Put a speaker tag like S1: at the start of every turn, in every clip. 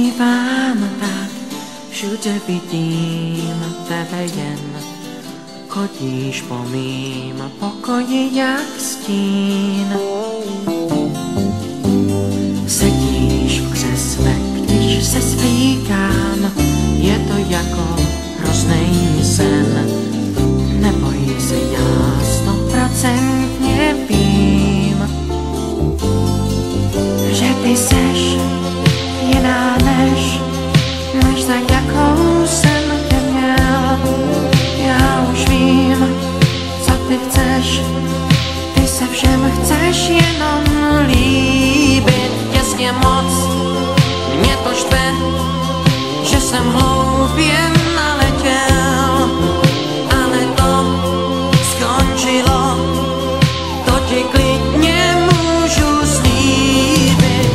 S1: zpívám tak, všude vidím tebe jen. Chodíš po mým pokoji jak stín. Sedíš v křesle, když se svlíkám, je to jako hroznej sen. Neboj se, já 100% vím, že ty seš jiná než za jakou jsem tě měl. Já už vím, co ty chceš, ty se všem chceš jenom líbit. Těsně moc, mě to štve, že jsem hloupě naletěl, ale to skončilo, to ti klidně můžu slíbit.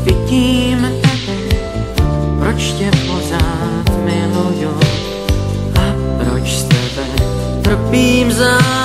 S1: Vidím tebe, proč tě pořád miluju a proč z tebe trpím zájem.